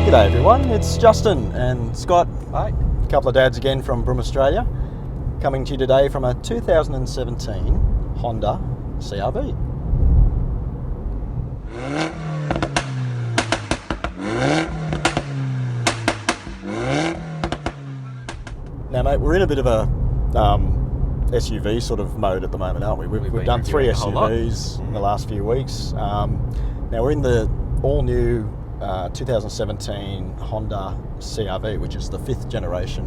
G'day everyone, it's Justin and Scott. Hi. A couple of dads again from Broome, Australia, coming to you today from a 2017 Honda CR-V. Now mate, we're in a bit of a SUV sort of mode at the moment, aren't we? We've done 3 SUVs in the last few weeks. Now we're in the all-new 2017 Honda CR-V, which is the 5th generation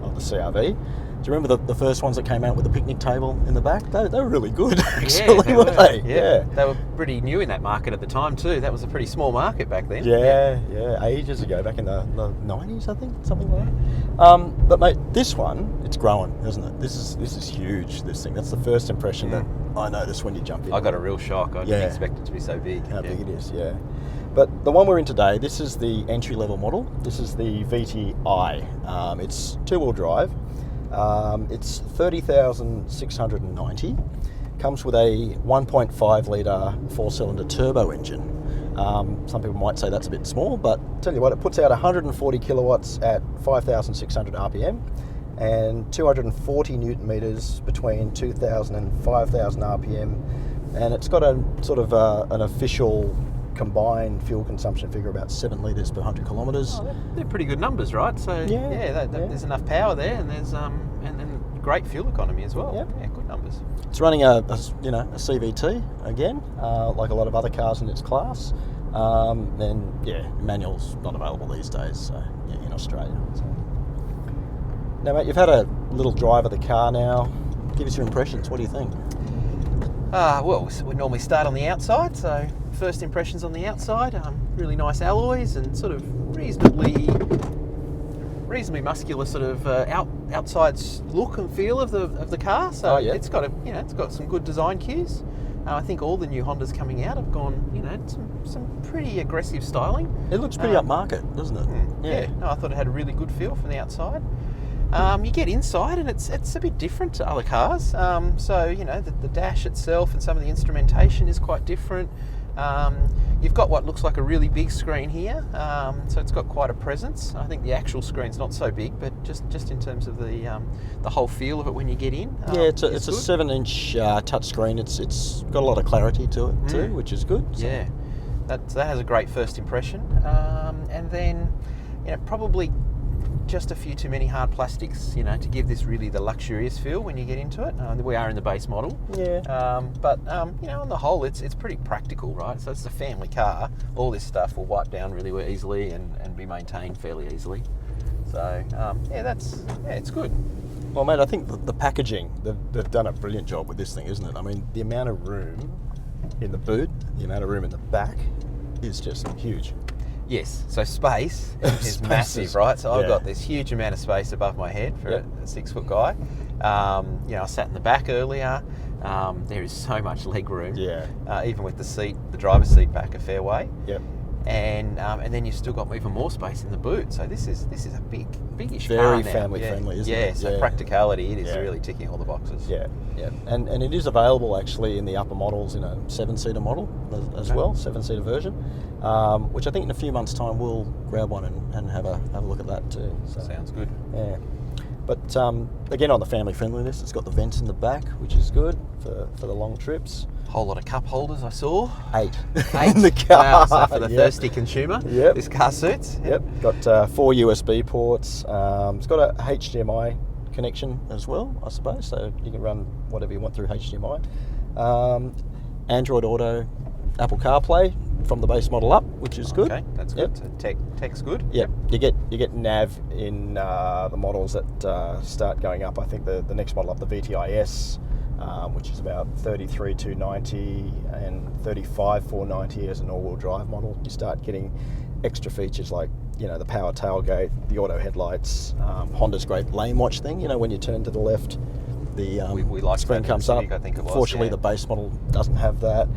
of the CR-V. Do you remember the first ones that came out with the picnic table in the back? They were really good, actually, weren't they? Yeah, they were pretty new in that market at the time too. That was a pretty small market back then. Yeah, ages ago, back in the 90s, I think, something like that. But mate, this one, it's growing, isn't it? This is huge, this thing. That's the first impression that I noticed when you jump in. I got a real shock. I didn't expect it to be so big. How big it is, yeah. But the one we're in today, this is the entry-level model. This is the VTi. It's two-wheel drive. It's 30,690. Comes with a 1.5 litre 4-cylinder turbo engine. Some people might say that's a bit small, but tell you what, it puts out 140 kilowatts at 5,600 RPM and 240 newton meters between 2,000 and 5,000 RPM. And it's got a sort of an official combined fuel consumption figure about 7 litres per 100 kilometres. Oh, they're pretty good numbers, right? So there's enough power there, and there's and great fuel economy as well. Yeah, good numbers. It's running a CVT again, like a lot of other cars in its class. And yeah, manual's not available these days, so yeah, in Australia. So. Now, mate, you've had a little drive of the car now. Give us your impressions. What do you think? Well, we normally start on the outside, so first impressions on the outside, really nice alloys and sort of reasonably muscular sort of outside look and feel of the car. So it's got it's got some good design cues. I think all the new Hondas coming out have gone some pretty aggressive styling. It looks pretty upmarket, doesn't it? Yeah. No, I thought it had a really good feel from the outside. You get inside and it's a bit different to other cars. So the dash itself and some of the instrumentation is quite different. You've got what looks like a really big screen here, so it's got quite a presence. I think the actual screen's not so big, but just in terms of the whole feel of it when you get in. It's a 7-inch touch screen. It's got a lot of clarity to it too, which is good. So. Yeah, that has a great first impression, and then probably just a few too many hard plastics, to give this really the luxurious feel when you get into it. We are in the base model. Yeah. But on the whole, it's pretty practical, right? So it's a family car. All this stuff will wipe down really easily and be maintained fairly easily. So it's good. Well, mate, I think the packaging, they've done a brilliant job with this thing, isn't it? I mean, the amount of room in the boot, the amount of room in the back is just huge. Yes, so space is massive, right? So I've got this huge amount of space above my head for a 6-foot guy. I sat in the back earlier. There is so much leg room. Yeah. Even with the driver's seat back a fair way. Yep. And then you've still got even more space in the boot. So this is a big-ish car Very now. family friendly, isn't it? Yeah, so practicality, it is really ticking all the boxes. Yeah. And it is available actually in the upper models in a 7-seater model as well, 7-seater version, which I think in a few months' time we'll grab one and have a look at that too. So, sounds good. Yeah. But again, on the family friendliness, it's got the vents in the back, which is good for the long trips. Whole lot of cup holders I saw. 8 in the car. Wow, so for the thirsty consumer, this car suits. Yep. Got 4 USB ports. It's got a HDMI connection as well, I suppose, so you can run whatever you want through HDMI. Android Auto, Apple CarPlay from the base model up, which is good. Okay, that's good. So tech's good. Yep. You get nav in the models that start going up. I think the next model up, the VTi-S, which is about 33,290 and 35,490 as an all-wheel drive model. You start getting extra features like the power tailgate, the auto headlights, Honda's great lane watch thing. When you turn to the left, the we like screen comes up. I think it was. Fortunately, the base model doesn't have that.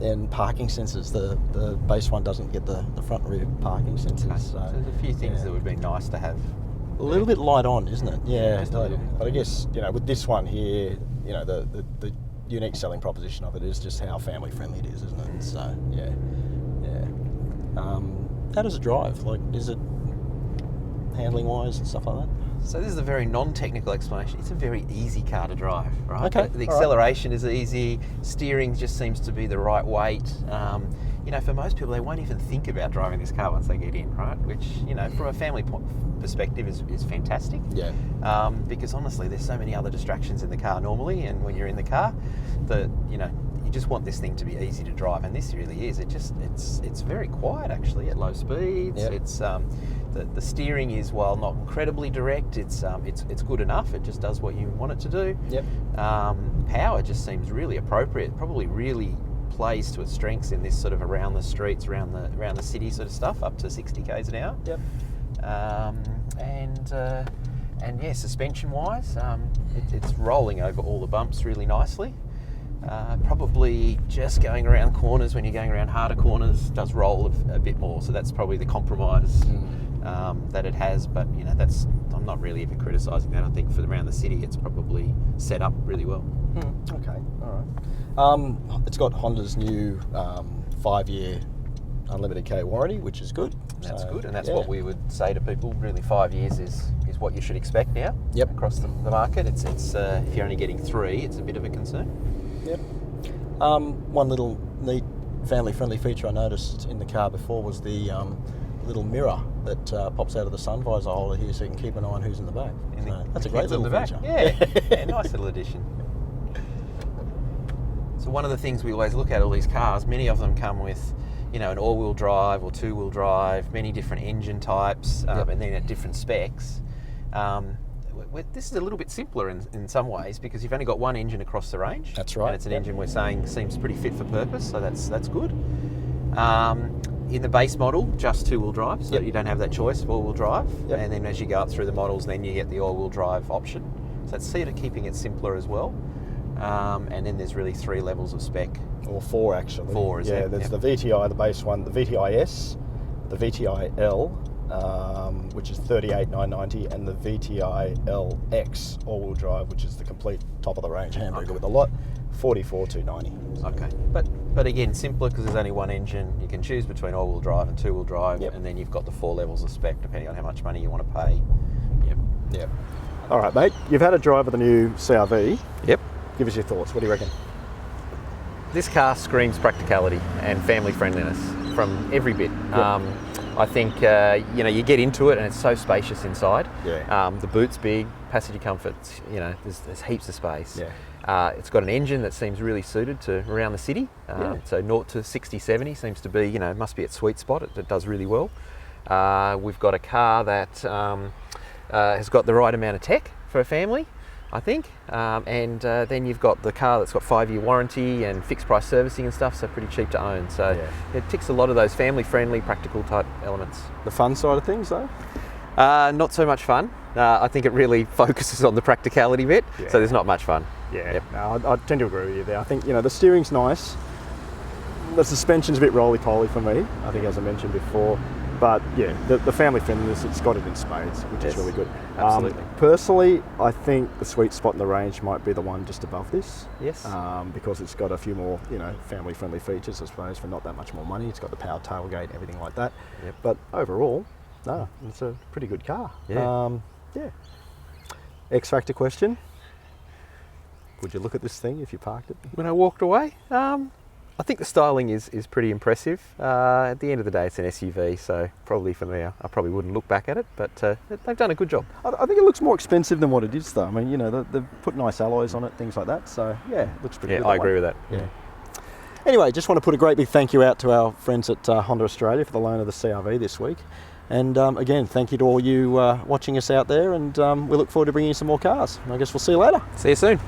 And parking sensors, the base one doesn't get the front and rear parking sensors. Okay. So there's a few things that would be nice to have. A little bit light on, isn't it? Yeah. Just a little. But I guess with this one here, the unique selling proposition of it is just how family friendly it is, isn't it? So yeah. How does it drive? Like, is it handling wise and stuff like that? So this is a very non-technical explanation. It's a very easy car to drive, right? Okay, The all acceleration is easy. Steering just seems to be the right weight. You know, for most people, they won't even think about driving this car once they get in, right? Which, you know, from a family perspective is fantastic. Yeah. Because honestly, there's so many other distractions in the car normally, and when you're in the car, you know, you just want this thing to be easy to drive, and this really is. It's very quiet actually at low speeds. Yep. It's the steering is, while not incredibly direct, it's good enough. It just does what you want it to do. Yep. Power just seems really appropriate. Probably really plays to its strengths in this sort of around the streets, around the city sort of stuff, up to 60 k's an hour. Yep. And yeah, suspension wise, it's rolling over all the bumps really nicely. Probably just going around corners, when you're going around harder corners, does roll a bit more. So that's probably the compromise that it has. But you know, I'm not really even criticising that. I think for around the city, it's probably set up really well. Okay, all right. It's got Honda's new 5-year unlimited K warranty, which is good. That's good, and that's yeah. what we would say to people. Really, 5 years is what you should expect now. Yep. Across the market, it's if you're only getting 3, it's a bit of a concern. Yep. One little neat family-friendly feature I noticed in the car before was the little mirror that pops out of the sun visor holder here, so you can keep an eye on who's in the back. That's a great little feature. Yeah, nice little addition. So one of the things we always look at all these cars, many of them come with, you know, an all-wheel drive or two-wheel drive, many different engine types, Yep. and then at different specs. This is a little bit simpler in some ways, because you've only got one engine across the range. That's right. And it's an engine we're saying seems pretty fit for purpose, so that's good. In the base model, just two-wheel drive, so Yep. you don't have that choice of all-wheel drive. Yep. And then as you go up through the models, then you get the all-wheel drive option. So it's sort of keeping it simpler as well. And then there's really 3 levels of spec. Or 4 actually. 4, is yeah, it? there's Yep. the VTi, the base one, the VTi-S, the VTi-L, which is 38,990, and the VTi-LX all-wheel drive, which is the complete top of the range hamburger with a lot, 44,290. Okay, but again, simpler because there's only one engine. You can choose between all-wheel drive and two-wheel drive, Yep. and then you've got the 4 levels of spec depending on how much money you want to pay. Yep. Yep. All right, mate. You've had a drive of the new CR-V. Yep. Give us your thoughts. What do you reckon? This car screams practicality and family friendliness from every bit. Yep. I think you know, you get into it and it's so spacious inside. Yeah. The boot's big, passenger comforts. You know, there's heaps of space. Yeah. It's got an engine that seems really suited to around the city. So 0 to 60, 70 seems to be, you know, must be its sweet spot. It does really well. We've got a car that has got the right amount of tech for a family, I think. And then you've got the car that's got 5-year warranty and fixed price servicing and stuff, so pretty cheap to own. So Yeah. it ticks a lot of those family friendly, practical type elements. The fun side of things, though? Not so much fun. I think it really focuses on the practicality bit, Yeah. so there's not much fun. Yeah, Yep. no, I tend to agree with you there. I think, you know, the steering's nice. The suspension's a bit roly-poly for me, I think, as I mentioned before. But yeah, the family friendliness, it's got it in spades, which Yes, is really good. absolutely. Personally, I think the sweet spot in the range might be the one just above this. Yes. Because it's got a few more, you know, family-friendly features, I suppose, for not that much more money. It's got the power tailgate and everything like that. Yep. But overall, no, it's a pretty good car. Yeah. Yeah. X-Factor question. Would you look at this thing if you parked it? When I walked away, I think the styling is pretty impressive. At the end of the day, it's an SUV, so probably for me, I probably wouldn't look back at it, but they've done a good job. I think it looks more expensive than what it is, though. I mean, you know, they've put nice alloys on it, things like that. So, yeah, it looks pretty good. Yeah, I agree with that. Yeah. Anyway, just want to put a great big thank you out to our friends at Honda Australia for the loan of the CR-V this week. And again, thank you to all you watching us out there, and we look forward to bringing you some more cars. I guess we'll see you later. See you soon.